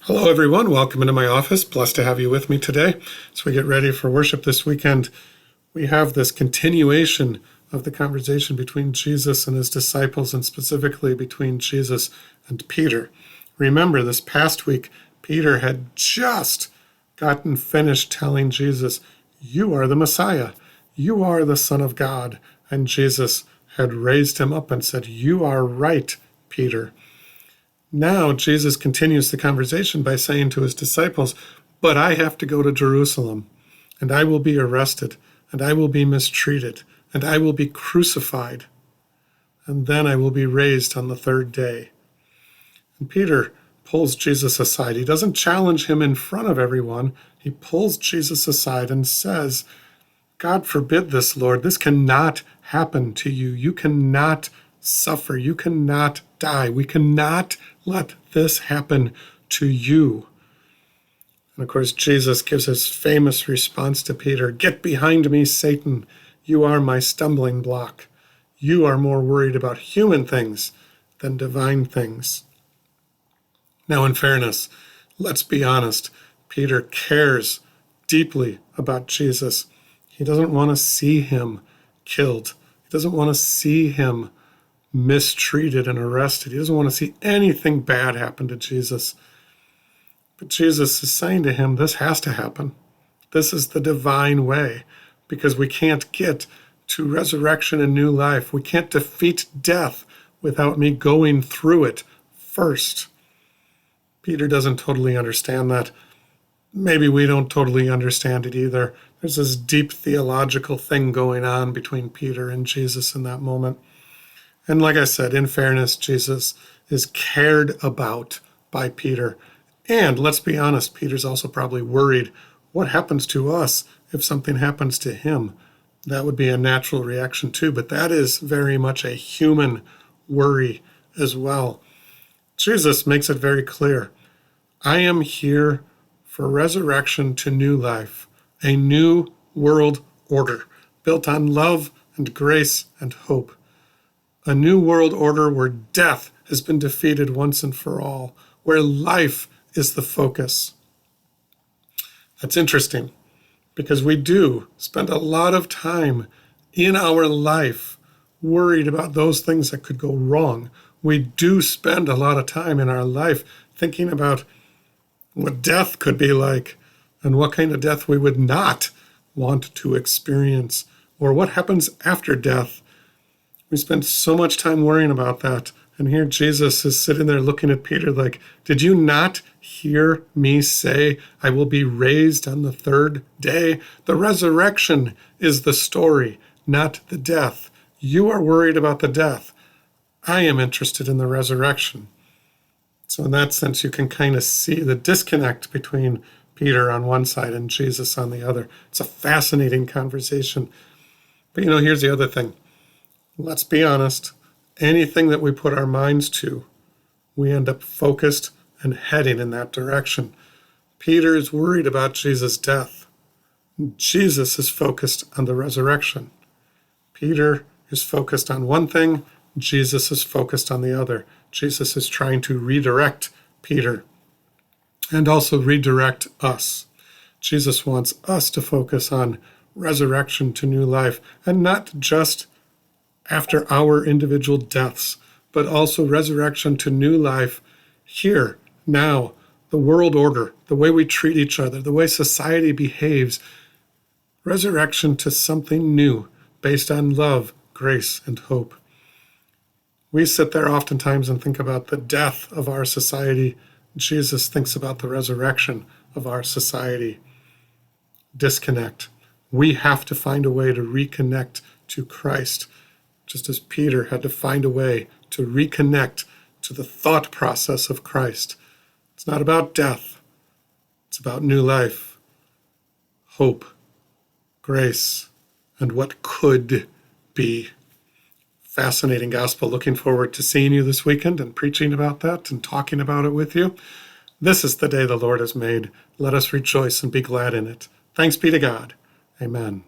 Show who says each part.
Speaker 1: Hello, everyone. Welcome into my office. Blessed to have you with me today. As we get ready for worship this weekend, we have this continuation of the conversation between Jesus and his disciples, and specifically between Jesus and Peter. Remember, this past week, Peter had just gotten finished telling Jesus, "You are the Messiah. You are the Son of God." And Jesus had raised him up and said, "You are right, Peter." Now Jesus continues the conversation by saying to his disciples, "But I have to go to Jerusalem, and I will be arrested, and I will be mistreated, and I will be crucified, and then I will be raised on the third day." And Peter pulls Jesus aside. He doesn't challenge him in front of everyone. He pulls Jesus aside and says, "God forbid this, Lord. This cannot happen to you. You cannot suffer. You cannot die. We cannot let this happen to you." And of course, Jesus gives his famous response to Peter, "Get behind me, Satan. You are my stumbling block. You are more worried about human things than divine things." Now, in fairness, let's be honest. Peter cares deeply about Jesus. He doesn't want to see him killed. He doesn't want to see him mistreated and arrested. He doesn't want to see anything bad happen to Jesus. But Jesus is saying to him, this has to happen. This is the divine way, because we can't get to resurrection and new life. We can't defeat death without me going through it first. Peter doesn't totally understand that. Maybe we don't totally understand it either. There's this deep theological thing going on between Peter and Jesus in that moment. And like I said, in fairness, Jesus is cared about by Peter. And let's be honest, Peter's also probably worried, what happens to us if something happens to him? That would be a natural reaction too, but that is very much a human worry as well. Jesus makes it very clear. I am here for resurrection to new life, a new world order built on love and grace and hope. A new world order where death has been defeated once and for all, where life is the focus. That's interesting, because we do spend a lot of time in our life worried about those things that could go wrong. We do spend a lot of time in our life thinking about what death could be like and what kind of death we would not want to experience, or what happens after death. We spend so much time worrying about that. And here Jesus is sitting there looking at Peter like, did you not hear me say I will be raised on the third day? The resurrection is the story, not the death. You are worried about the death. I am interested in the resurrection. So in that sense, you can kind of see the disconnect between Peter on one side and Jesus on the other. It's a fascinating conversation. But here's the other thing. Let's be honest, anything that we put our minds to, we end up focused and heading in that direction. Peter is worried about Jesus' death. Jesus is focused on the resurrection. Peter is focused on one thing, Jesus is focused on the other. Jesus is trying to redirect Peter and also redirect us. Jesus wants us to focus on resurrection to new life, and not just after our individual deaths, but also resurrection to new life here, now, the world order, the way we treat each other, the way society behaves, resurrection to something new based on love, grace, and hope. We sit there oftentimes and think about the death of our society. Jesus thinks about the resurrection of our society. Disconnect. We have to find a way to reconnect to Christ, just as Peter had to find a way to reconnect to the thought process of Christ. It's not about death. It's about new life, hope, grace, and what could be. Fascinating gospel. Looking forward to seeing you this weekend and preaching about that and talking about it with you. This is the day the Lord has made. Let us rejoice and be glad in it. Thanks be to God. Amen.